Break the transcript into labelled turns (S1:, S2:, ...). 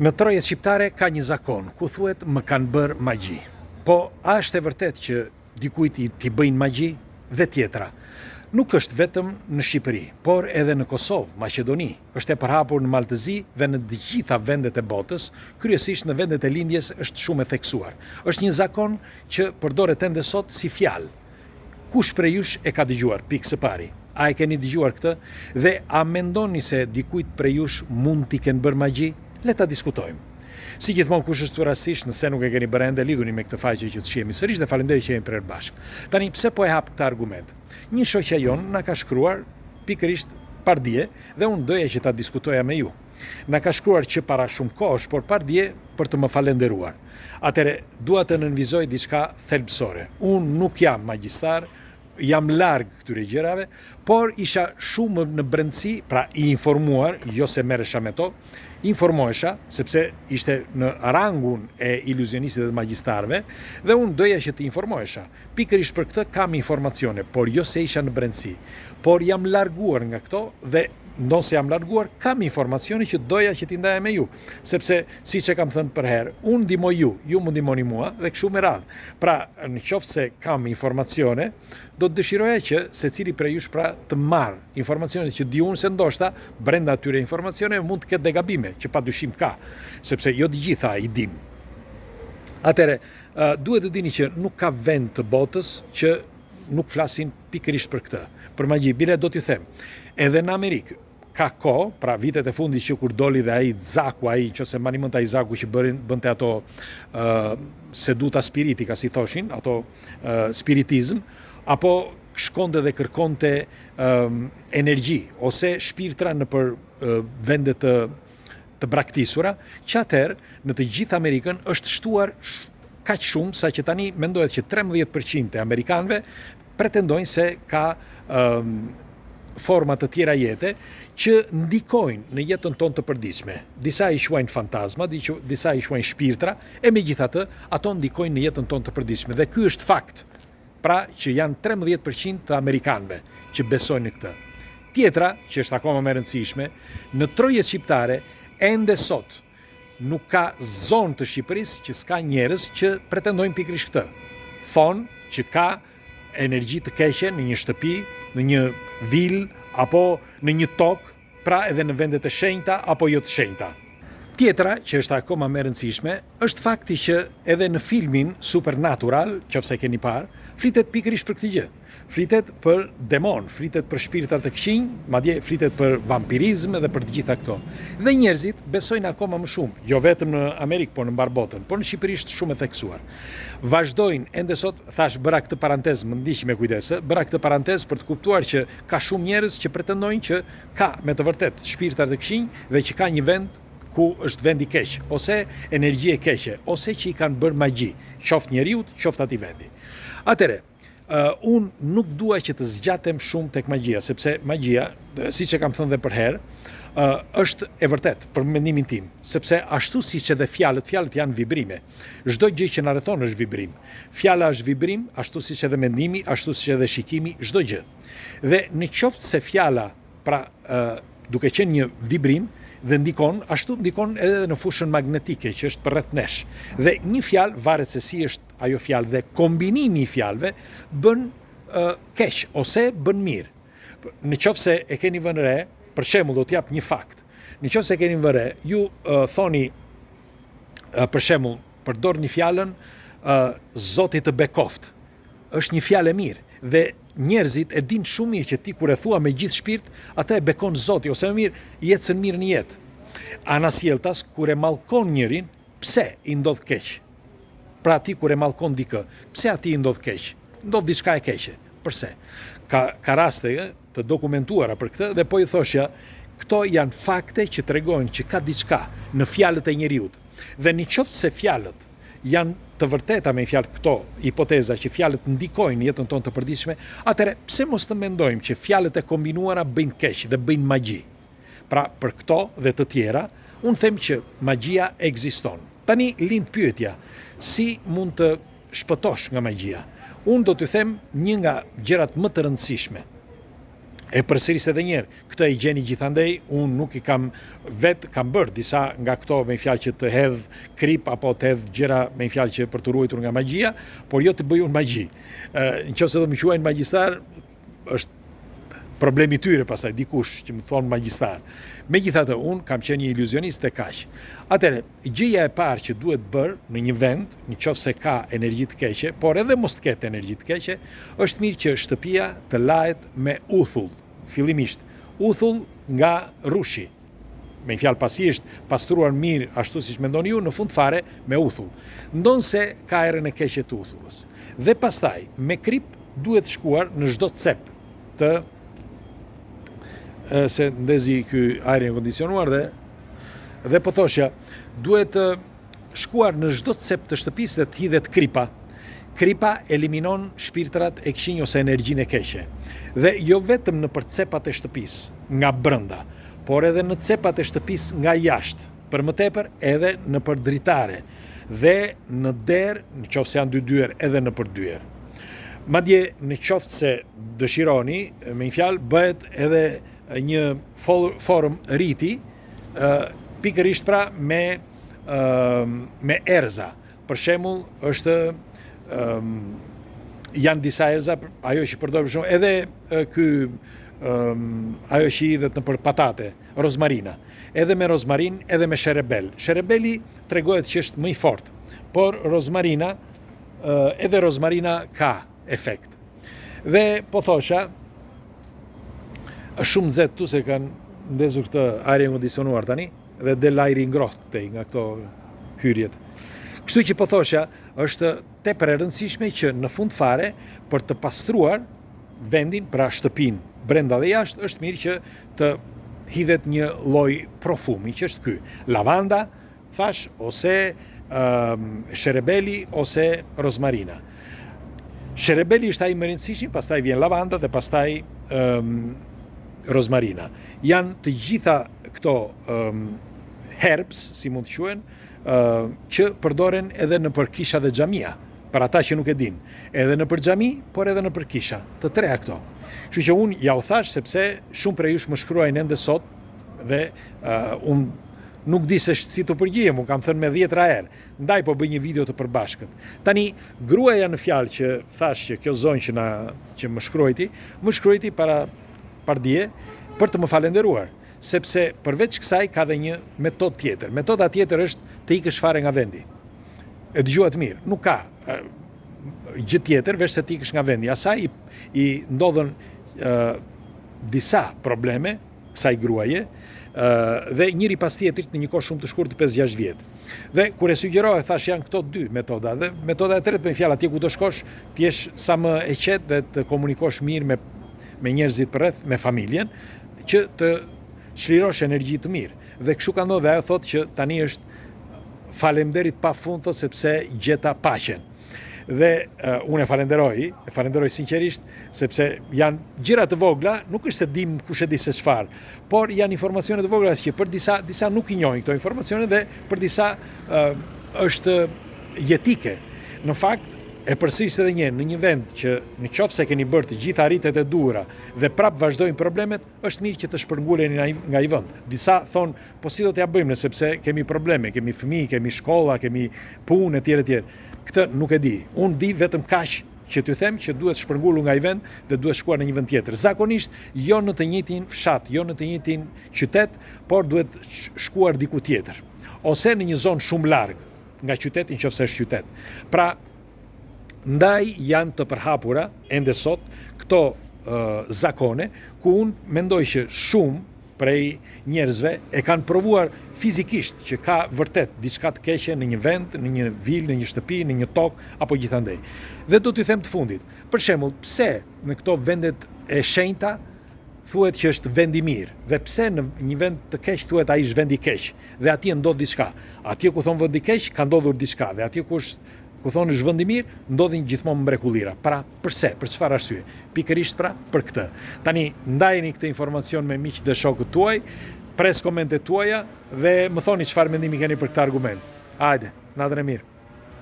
S1: Në trojet shqiptare ka një zakon, ku thuhet më kanë bërë magji. Po, a është e vërtet që dikujt t'i bëjnë magji dhe tjetra? Nuk është vetëm në Shqipëri, por edhe në Kosovë, Maqedoni, është e përhapur në Maltëzi dhe në të gjitha vendet e botës, kryesisht në vendet e lindjes është shumë e theksuar. Është një zakon që përdoret ende sot si fjalë. Kush prej jush e ka dëgjuar? Pikë së pari. A e keni dëgjuar këtë? Dhe a mendoni se dikujt prej jush mund t'i kenë bërë magji? Le ta diskutojmë. Si gjithmonë kush është rastësisht, nëse nuk e keni bërë ende, lidhuni me këtë faqe që të shihemi sërish dhe faleminderit që jemi prerë bashkë. Tani pse po e hap këtë argument? Një shoqja jon na ka shkruar pikërisht pardje dhe unë doja që ta diskutoja me ju. Na ka shkruar që para shumë kohësh, por pardje për të më falenderuar. Atëre dua të nënvizoj diçka thelbësore. Unë nuk jam magjistar, jam larg këtyre gjërave, por isha shumë në brendësi, pra i informuar, jo se merresha me to, informohesha, sepse ishte në rangun e iluzionistëve dhe magjistarëve, dhe unë doja që të informohesha. Pikërisht për këtë kam informacione, por jo se isha në brendësi. Por jam larguar nga këto dhe ndonse jam larguar, kam informacione që doja që t'i ndaja me ju, sepse siç e kam thënë për herë, unë ndihmoj ju më ndihmoni mua dhe kështu me radhë. Pra, në qoftë se kam informacione, do të dëshiroja që secili prej jush pra të marr informacione që di unë se ndoshta brenda atyre informacione mund të ketë dhe gabime, që padyshim ka, sepse jo të gjitha i dim. Atëre, duhet të dini që nuk ka vend të botës që nuk flasin pikërisht për këtë. Për magji, bile do t'ju them, edhe në Amerikë ka kohë, pra vitet e fundit që kur doli dhe ai Zaku, ai nëse mani mend ai Zaku që bënte ato seduta spiritika, si thoshin, ato spiritizm, apo shkonte dhe kërkonte energji ose shpirtra në për vende të braktisura, që atëherë në të gjithë Amerikën është shtuar kaq shumë sa që tani mendohet që 13% e amerikanëve pretendojnë se ka forma të tjera jete që ndikojnë në jetën tonë të përditshme. Disa i quajnë fantazma, disa i quajnë shpirtra, e megjithatë ato ndikojnë në jetën tonë të përditshme. Dhe ky është fakt. Pra që janë 13% të amerikanëve që besojnë në këtë. Tjetra, që është akoma më e rëndësishme, në trojet shqiptare ende sot nuk ka zonë të Shqipërisë që s'ka njerëz që pretendojnë pikërisht këtë. Thonë që ka energji të keqe në një shtëpi, në një vilë, apo në një tokë, pra edhe në vendet e shenjta apo jo të shenjta. Tjetra, që është akoma më e rëndësishme, është fakti që edhe në filmin Supernatural, qofse keni parë, flitet pikërisht për këtë gjë. Flitet për demon, flitet për shpirtra të këqij, madje flitet për vampirizëm dhe për të gjitha këto. Dhe njerëzit besojnë akoma më shumë, jo vetëm në Amerikë, por në mbar botën, por në Shqipëri është shumë e theksuar. Vazhdojnë ende sot, thash bëra këtë parantezë, më ndiqni me kujdes, bëra këtë parantezë për të kuptuar që ka shumë njerëz që pretendojnë që ka me të vërtetë shpirtra të këqij dhe që ka një vend ku është vend i keq, ose energji e keqe, ose që i kanë bërë magji, qoftë njeriu, qoftë atij vendi. Atëre, unë nuk dua që të zgjatem shumë tek magjia, sepse magjia, siç e kam thënë dhe për herë, është e vërtet për mendimin tim, sepse ashtu siç edhe fjalët janë vibrime. Çdo gjë që na rrethon është vibrim. Fjala është vibrim, ashtu siç edhe mendimi, ashtu siç edhe shikimi, çdo gjë. Dhe në qoftë se fjala, pra duke qenë një vibrim, dhe ashtu ndikon edhe në fushën magnetike që është përreth nesh. Dhe një fjalë, varet se si është ajo fjalë dhe kombinimi i fjalëve bën keq ose bën mirë. Në qoftë se e keni vënë re, për shembull do t'jap një fakt. Në qoftë se keni vënë re, ju thoni për shembull, përdorni fjalën Zoti të bekoft. Është një fjalë e mirë dhe njerëzit e dinë shumë mirë që ti kur e thua me gjithë shpirt, atë e bekon Zoti, ose më mirë, jetën mirë në jetë. Anasjeltas, kur e mallkon njërin, pse i ndodh keq? Pra ti kur e mallkon dikë, pse ati i ndodh keq? Ndodh diçka e keqe. Përse? Ka raste të dokumentuara për këtë dhe po i thoshja, këto janë fakte që tregojnë që ka diçka në fjalët e njeriut. Dhe në qoftë se fjalët janë të vërteta me fjalë këto hipoteza që fjalët ndikojnë në jetën tonë të përditshme, atëherë pse mos të mendojmë që fjalët e kombinuara bëjnë keq dhe bëjnë magji? Pra për këto dhe të tjera, unë them që magjia ekziston. Tani lind pyetja, si mund të shpëtosh nga magjia? Unë do t'ju them një nga gjërat më të rëndësishme. E përsëris edhe njerë, këtë e gjeni gjithandej, unë nuk i kam bërë disa nga këto me fjalë që të hedh krip apo të hedh gjëra me fjalë që për të ruajtur nga magjia, por jo të bëj unë magji. Nëse do më quajnë magjistar, është problemi tyre pastaj dikush që më thonë magjistar. Megjithatë unë kam qenë një iluzionist e kaq. Atëherë, gjëja e parë që duhet bërë në një vend, nëse ka energji të keqe, por edhe mos të ketë energji të keqe, është mirë që shtëpia të lahet me uthull. Fillimisht, uthull nga rushi. Me fjalë pasi është pastruar mirë ashtu siç mendoni ju, në fund fare me uthull. Ndonse ka erën e keqe të uthullës. Dhe pastaj, me krip duhet shkuar në çdo cep të se ndezi ky ajri i kondicionuar dhe po thoshja, duhet shkuar në çdo cep të shtëpisë dhe të hidhet kripa. Kripa eliminon shpirtrat e këqij ose energjinë e keqe. Dhe jo vetëm në për cepat e shtëpisë nga brenda, por edhe në cepat e shtëpisë nga jashtë, për më tepër edhe në për dritare dhe në derë, nëse janë dy dyer, edhe në për dyer. Madje në qoftë se dëshironi, me një fjalë bëhet edhe një forum riti, pikërisht pra me erza. Për shembull, është janë disa erza, ajo që përdor për shembull edhe ajo që hidhet në për patate, rozmarina. Edhe me rozmarin, edhe me sherebel. Sherebeli tregohet që është më i fortë, por rozmarina, edhe rozmarina ka efekt. Dhe po thosha, është shumë nxehtë tu se kanë ndezur këtë ajër kondicionuar tani dhe del ajri ngrohtë nga këto hyrjet. Kështu që po thosha, është tepër e rëndësishme që në fund fare për të pastruar vendin, pra shtëpinë brenda dhe jashtë, është mirë që të hidhet një lloj profumi, që është ky, lavanda, thash, ose sherebeli ose rozmarina. Sherebeli është ai më i rëndësishëm, pastaj vjen lavanda dhe pastaj rozmarina. Janë të gjitha këto herbs, si mund të quhen, që përdoren edhe në për kisha dhe xhamia, për ata që nuk e din. Edhe në për xhami, por edhe në për kisha, të treja këto. Kështu që unë ja u thash sepse shumë prej jush më shkruajnë ende sot dhe unë nuk di se si të përgjihem, unë kam thënë me 10 herë, ndaj po bëj një video të përbashkët. Tani, gruaja në fjalë që thash që kjo zonjë që më shkruajti para dje, për të më falenderuar, sepse përveç kësaj ka dhe një metodë tjetër. Metoda tjetër është të ikësh fare nga vendi. E dëgjuat mirë, nuk ka gjë tjetër veç se të ikësh nga vendi. Asaj i ndodhen disa probleme kësaj gruaje, dhe njëri pas tjetrit në një kohë shumë të shkurtër 5-6 vjet. Dhe kur e sugjeroj, thash janë këto dy metoda. Dhe metoda e tretë me fjalë atje ku do shkosh, ti jesh sa më e qetë dhe të komunikosh mirë me njerëzit përreth, me familjen, që të çlirosh energji të mirë. Dhe kështu ka ndodhur, ajo thotë që tani është falemderit pafund, thotë sepse gjeta paqen. Dhe unë e falenderoj sinqerisht, sepse janë gjëra të vogla, nuk është se dim kush e di se çfarë, por janë informacione të vogla që për disa nuk i njohin këto informacione dhe për disa është jetike. Në fakt, e përsëris edhe në një vend që në qoftë se keni bërë të gjitha rritet e duhura dhe prap vazhdojnë problemet, është mirë që të shpërnguleni nga i vend. Disa thonë, po si do t'ja bëjmë sepse kemi probleme, kemi fëmijë, kemi shkolla, kemi punë etj. Këtë nuk e di. Unë di vetëm kaq që t'ju them që duhet shpërngulur nga i vend dhe duhet shkuar në një vend tjetër. Zakonisht jo në të njëjtin fshat, jo në të njëjtin qytet, por duhet shkuar diku tjetër. Ose në një zonë shumë larg nga qyteti, nëse është qytet. Pra, ndaj janë të përhapura ende sot këto zakone ku unë mendoj që shumë prej njerëzve e kanë provuar fizikisht që ka vërtet diçka të keqe në një vend, në një vilë, në një shtëpi, në një tokë apo gjithandej. Dhe do t'ju them të fundit. Për shembull, pse në këto vendet e shenjta thuhet që është vend i mirë dhe pse në një vend të keq thuhet ai është vend i keq dhe atje ndodh diçka. Atje ku thon vend i keq ka ndodhur diçka dhe atje ku thonë është vend i mirë, ndodhin gjithmonë mrekullira. Pra, përse? Për çfarë arsye? Pikërisht pra, për këtë. Tani, ndajeni këtë informacion me miq dhe shokët tuaj, pres komentet tuaja dhe më thoni çfarë mendimi keni për këtë argument. Hajde, natën e mirë.